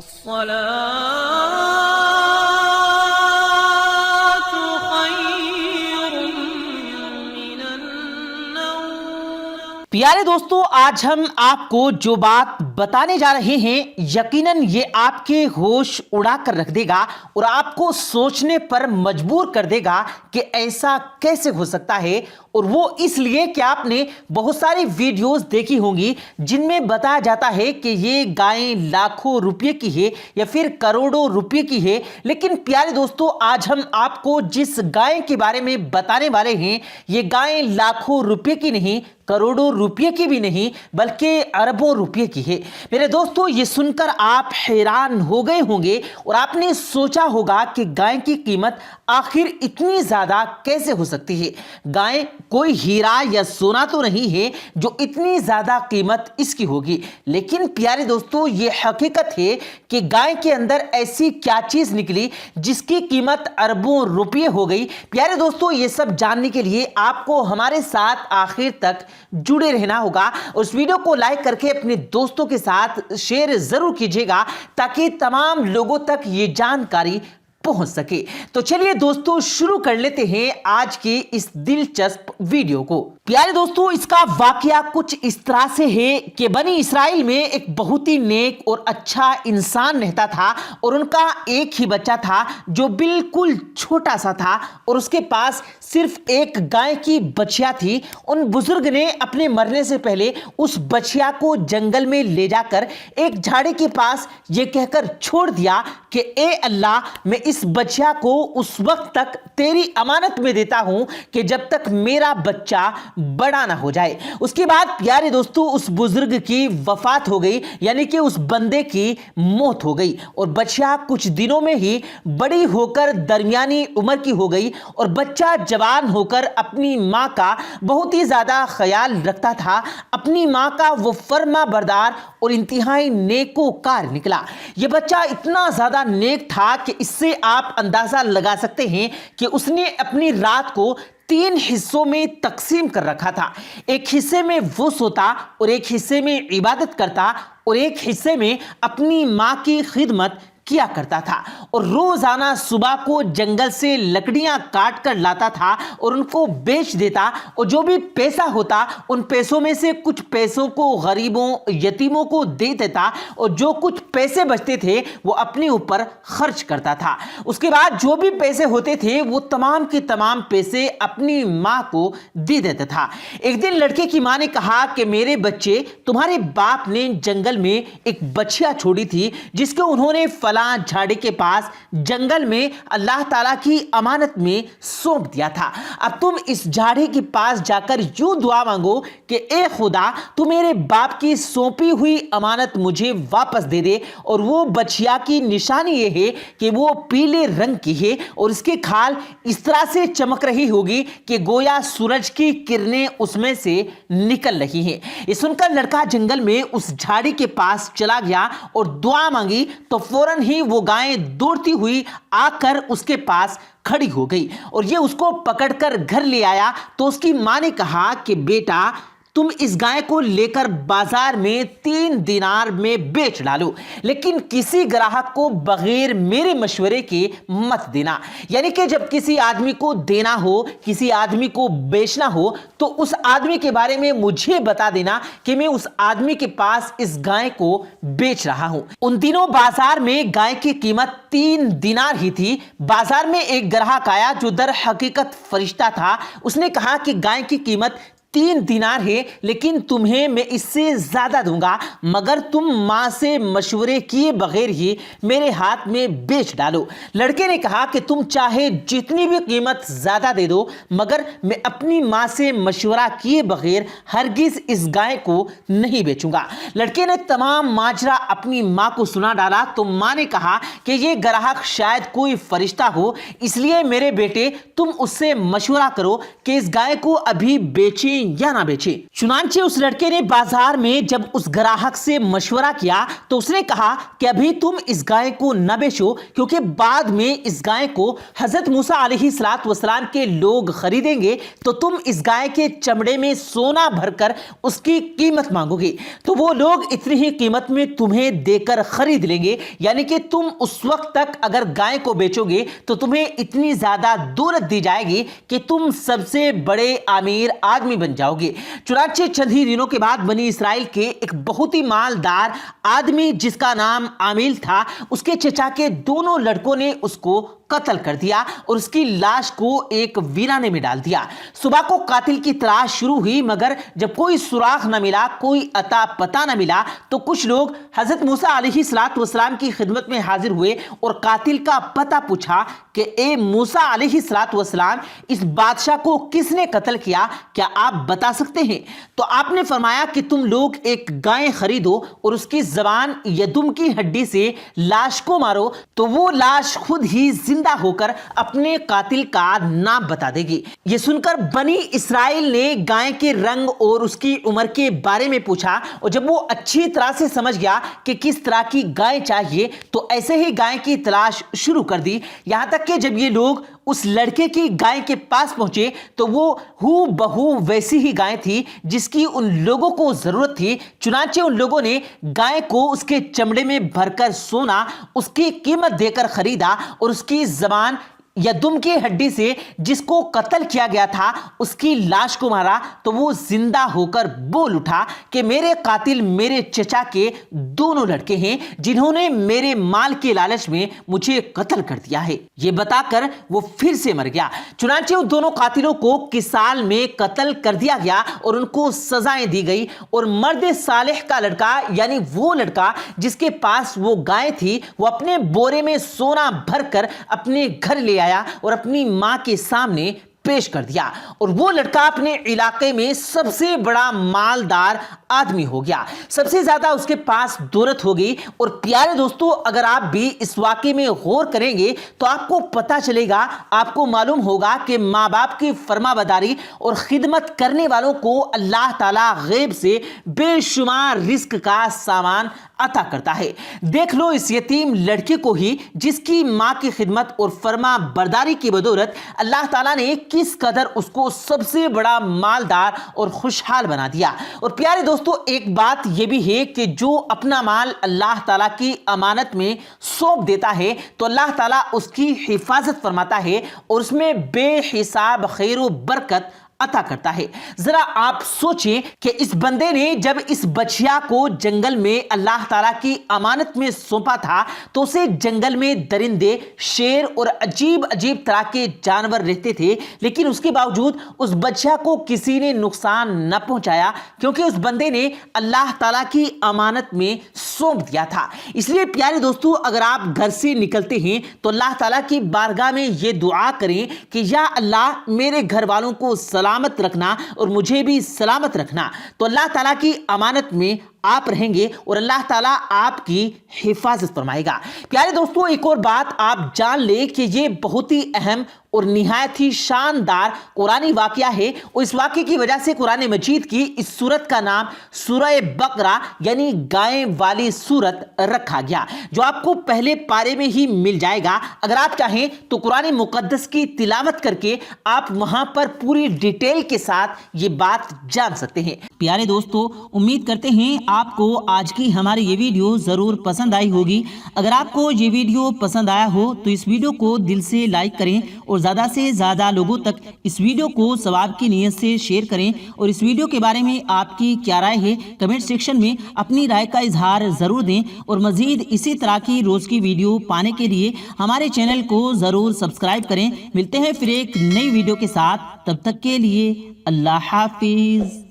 الصلاة خير من النوم۔ پیارے دوستو، آج ہم آپ کو جو بات بتانے جا رہے ہیں یقیناً یہ آپ کے ہوش اڑا کر رکھ دے گا اور آپ کو سوچنے پر مجبور کر دے گا کہ ایسا کیسے ہو سکتا ہے، اور وہ اس لیے کہ آپ نے بہت ساری ویڈیوز دیکھی ہوں گی جن میں بتایا جاتا ہے کہ یہ گائیں لاکھوں روپے کی ہے یا پھر کروڑوں روپے کی ہے۔ لیکن پیارے دوستو، آج ہم آپ کو جس گائیں کے بارے میں بتانے والے ہیں یہ گائیں لاکھوں روپے کی نہیں، کروڑوں روپے کی بھی نہیں، بلکہ اربوں روپے کی ہے۔ میرے دوستو، یہ سن کر آپ حیران ہو گئے ہوں گے اور آپ نے سوچا ہوگا کہ گائیں کی قیمت آخر اتنی زیادہ کیسے ہو سکتی ہے۔ گائیں کوئی ہیرا یا سونا تو نہیں ہے جو اتنی زیادہ قیمت اس کی ہوگی، لیکن پیارے دوستو یہ حقیقت ہے کہ گائیں کے اندر ایسی کیا چیز نکلی جس کی قیمت اربوں روپے ہو گئی۔ پیارے دوستو، یہ سب جاننے کے لیے آپ کو ہمارے ساتھ آخر تک جڑے رہنا ہوگا، اور اس ویڈیو کو لائک کر کے اپنے دوستوں کے ساتھ شیئر ضرور کیجیے گا تاکہ تمام لوگوں تک یہ جانکاری پہنچ سکے۔ تو چلیے دوستو، شروع کر لیتے ہیں آج کی اس دلچسپ ویڈیو کو۔ پیارے دوستو، اس کا واقعہ کچھ اس طرح سے ہے کہ بنی اسرائیل میں ایک بہت ہی نیک اور اچھا انسان رہتا تھا، اور ان کا ایک ہی بچہ تھا جو بالکل چھوٹا سا تھا، اور اس کے پاس صرف ایک گائے کی بچیا تھی۔ ان بزرگ نے اپنے مرنے سے پہلے اس بچیا کو جنگل میں لے جا کر ایک جھاڑی کے پاس یہ کہہ کر چھوڑ دیا کہ اے اللہ، میں اس بچیا کو اس وقت تک تیری امانت میں دیتا ہوں کہ جب تک میرا بچہ بڑا نہ ہو جائے۔ اس کے بعد پیارے دوستو اس بزرگ کی وفات ہو گئی، یعنی کہ اس بندے کی موت ہو گئی، اور بچیا کچھ دنوں میں ہی بڑی ہو کر درمیانی عمر کی ہو گئی، اور بچہ جوان ہو کر اپنی ماں کا بہت ہی زیادہ خیال رکھتا تھا۔ اپنی ماں کا وہ فرما بردار اور انتہائی نیکوکار نکلا۔ یہ بچہ اتنا زیادہ نیک تھا کہ اس سے آپ اندازہ لگا سکتے ہیں کہ اس نے اپنی رات کو 3 حصوں میں تقسیم کر رکھا تھا۔ ایک حصے میں وہ سوتا، اور ایک حصے میں عبادت کرتا، اور ایک حصے میں اپنی ماں کی خدمت کیا کرتا تھا، اور روزانہ صبح کو جنگل سے لکڑیاں کاٹ کر لاتا تھا اور ان کو بیچ دیتا، اور جو بھی پیسہ ہوتا ان پیسوں میں سے کچھ پیسوں کو غریبوں یتیموں کو دے دیتا، اور جو کچھ پیسے بچتے تھے وہ اپنے اوپر خرچ کرتا تھا۔ اس کے بعد جو بھی پیسے ہوتے تھے وہ تمام کے تمام پیسے اپنی ماں کو دے دیتا تھا۔ ایک دن لڑکے کی ماں نے کہا کہ میرے بچے، تمہارے باپ نے جنگل میں ایک بچیا چھوڑی تھی جس کو انہوں نے فلاں جھاڑی کے پاس جنگل میں اللہ تعالیٰ کی امانت میں سونپ دیا تھا۔ اب تم اس جھاڑی کے پاس جا کر یوں دعا مانگو کہ اے خدا، تو میرے باپ کی سونپی ہوئی امانت مجھے واپس دے دے۔ اور وہ بچیا کی نشانی یہ ہے کہ وہ پیلے رنگ کی ہے، اور اس کے کھال اس طرح سے چمک رہی ہوگی کہ گویا سورج کی کرنیں اس میں سے نکل رہی ہیں۔ یہ سن کر لڑکا جنگل میں اس جھاڑی کے پاس چلا گیا اور دعا مانگی تو فوراً ہی وہ گائیں دوڑتی ہوئی آ کر اس کے پاس کھڑی ہو گئی، اور یہ اس کو پکڑ کر گھر لے آیا۔ تو اس کی ماں نے کہا کہ بیٹا، تم اس گائے کو لے کر بازار میں 3 دینار میں بیچ ڈالو، لیکن کسی گراہک کو بغیر میرے مشورے کے مت دینا۔ یعنی کہ جب کسی آدمی کو دینا ہو، کسی آدمی کو بیچنا ہو، تو اس آدمی کے بارے میں مجھے بتا دینا کہ میں اس آدمی کے پاس اس گائے کو بیچ رہا ہوں۔ ان دنوں بازار میں گائے کی قیمت 3 دینار ہی تھی۔ بازار میں ایک گراہک آیا جو در حقیقت فرشتہ تھا۔ اس نے کہا کہ گائے کی قیمت 3 دینار ہے، لیکن تمہیں میں اس سے زیادہ دوں گا مگر تم ماں سے مشورے کیے بغیر ہی میرے ہاتھ میں بیچ ڈالو۔ لڑکے نے کہا کہ تم چاہے جتنی بھی قیمت زیادہ دے دو، مگر میں اپنی ماں سے مشورہ کیے بغیر ہرگز اس گائے کو نہیں بیچوں گا۔ لڑکے نے تمام ماجرا اپنی ماں کو سنا ڈالا تو ماں نے کہا کہ یہ گراہک شاید کوئی فرشتہ ہو، اس لیے میرے بیٹے تم اس سے مشورہ کرو کہ اس گائے کو ابھی بیچیں या ना बेचे। चुनांचे उस लड़के ने बाजार में जब उस ग्राहक से मशवरा किया तो उसने कहा कि अभी तुम इस गाय को न बेचो, क्योंकि बाद में इस गाय को हजरत मूसा अलैहिस्सलाम के लोग खरीदेंगे तो तुम इस गाय के चमड़े में सोना भरकर उसकी कीमत मांगोगे तो वो लोग इतनी ही कीमत में तुम्हें देकर खरीद लेंगे, यानी कि तुम उस वक्त तक अगर गाय को बेचोगे तो तुम्हें इतनी ज्यादा दौलत दी जाएगी कि तुम सबसे बड़े अमीर आदमी बन जाओगे। चुनांचे चंद ही दिनों के बाद बनी इसराइल के एक बहुत ही मालदार आदमी जिसका नाम आमिल था, उसके चचा के दोनों लड़कों ने उसको कत्ल कर दिया और उसकी लाश को एक वीराने में डाल दिया। सुबह को कातिल की तलाश शुरू हुई, मगर जब कोई सुराग न मिला, कोई अता पता न मिला, तो कुछ लोग हजरत मूसा अलैहिस्सलाम की खिदमत में हाजिर हुए और कातिल का पता पूछा कि ए मूसा अलैहिस्सलाम, इस बादशाह को किसने कत्ल किया, क्या आप बता सकते हैं? तो आपने फरमाया कि तुम लोग एक गाय खरीदो और उसकी जबान या दुम की हड्डी से लाश को मारो तो वो लाश खुद ही जिंदा होकर अपने कातिल का नाम बता देगी। ये सुनकर बनी इसराइल ने गाय के रंग और उसकी उम्र के बारे में पूछा और जब वो अच्छी तरह से समझ गया कि किस तरह की गाय चाहिए तो ऐसे ही गाय की तलाश शुरू कर दी। यहां तक कि जब ये लोग उस लड़के की गाय के पास पहुंचे तो वो हू बहू वैसी ही गाय थी जिसकी उन लोगों को जरूरत थी। चुनांचे उन लोगों ने गाय को उसके चमड़े में भरकर सोना उसकी कीमत देकर खरीदा और उसकी जबान या दुम की हड्डी से जिसको कत्ल किया गया था उसकी लाश को मारा तो वो जिंदा होकर बोल उठा कि मेरे कातिल मेरे चचा के दोनों लड़के हैं जिन्होंने मेरे माल के लालच में मुझे कत्ल कर दिया है। ये बताकर वो फिर से मर गया। चुनांचे उन दोनों कातिलों को किसाल में कत्ल कर दिया गया और उनको सजाएं दी गई और मर्द सालेह का लड़का यानी वो लड़का जिसके पास वो गाय थी वो अपने बोरे में सोना भरकर अपने घर ले आया और अपनी मां के सामने पेश कर दिया और वो लड़का अपने इलाके में सबसे बड़ा मालदार आदमी हो गया, सबसे ज्यादा उसके पास दौलत हो गई। और प्यारे दोस्तों, अगर आप भी इस वाकये में गौर करेंगे तो आपको पता चलेगा, आपको मालूम होगा कि माँ बाप की फरमाबरदारी और खिदमत करने वालों को अल्लाह ताला गैब से बेशुमार रिस्क का सामान अता करता है। देख लो इस यतीम लड़के को ही जिसकी माँ की खिदमत और फरमा बरदारी की बदौलत अल्लाह ताला ने किस कदर उसको सबसे बड़ा मालदार और खुशहाल बना दिया। और प्यारे दोस्तों, एक बात यह भी है कि जो अपना माल अल्लाह ताला की अमानत में सौंप देता है तो अल्लाह ताला उसकी हिफाजत फरमाता है और उसमें बेहिसाब खैर व बरकत अता करता है। जरा आप सोचें कि इस बंदे ने जब इस बछिया को जंगल में अल्लाह ताला की अमानत में सौंपा था तो उसे जंगल में दरिंदे, शेर और अजीब अजीब तरह के जानवर रहते थे, लेकिन उसके बावजूद उस बछिया को किसी ने नुकसान न पहुंचाया क्योंकि उस बंदे ने अल्लाह ताला की अमानत में सौंप दिया था। इसलिए प्यारे दोस्तों, अगर आप घर से निकलते हैं तो अल्लाह ताला की बारगाह में ये दुआ करें कि या अल्लाह मेरे घर वालों को सलामत रखना और मुझे भी सलामत रखना, तो अल्लाह ताला की अमानत में आप रहेंगे और अल्लाह ताला आपकी हिफाजत फरमाएगा। प्यारे दोस्तों, एक और बात आप जान ले कि ये बहुत ही अहम और निहायत ही शानदार कुरानी वाकया है और इस वाकये की वजह से कुरान मजीद की इस सूरत का नाम सूरह बकरा यानी गाय वाली सूरत रखा गया, जो आपको पहले पारे में ही मिल जाएगा। अगर आप चाहें तो कुरान मुकद्दस की तिलावत करके आप वहां पर पूरी डिटेल के साथ ये बात जान सकते हैं। प्यारे दोस्तों, उम्मीद करते हैं आपको आज की हमारी ये वीडियो जरूर पसंद आई होगी। अगर आपको ये वीडियो पसंद आया हो तो इस वीडियो को दिल से लाइक करें और ज़्यादा से ज़्यादा लोगों तक इस वीडियो को सवाब की नीयत से शेयर करें। और इस वीडियो के बारे में आपकी क्या राय है कमेंट सेक्शन में अपनी राय का इजहार ज़रूर दें और मज़ीद इसी तरह की रोज़ की वीडियो पाने के लिए हमारे चैनल को ज़रूर सब्सक्राइब करें। मिलते हैं फिर एक नई वीडियो के साथ, तब तक के लिए अल्लाह हाफिज़।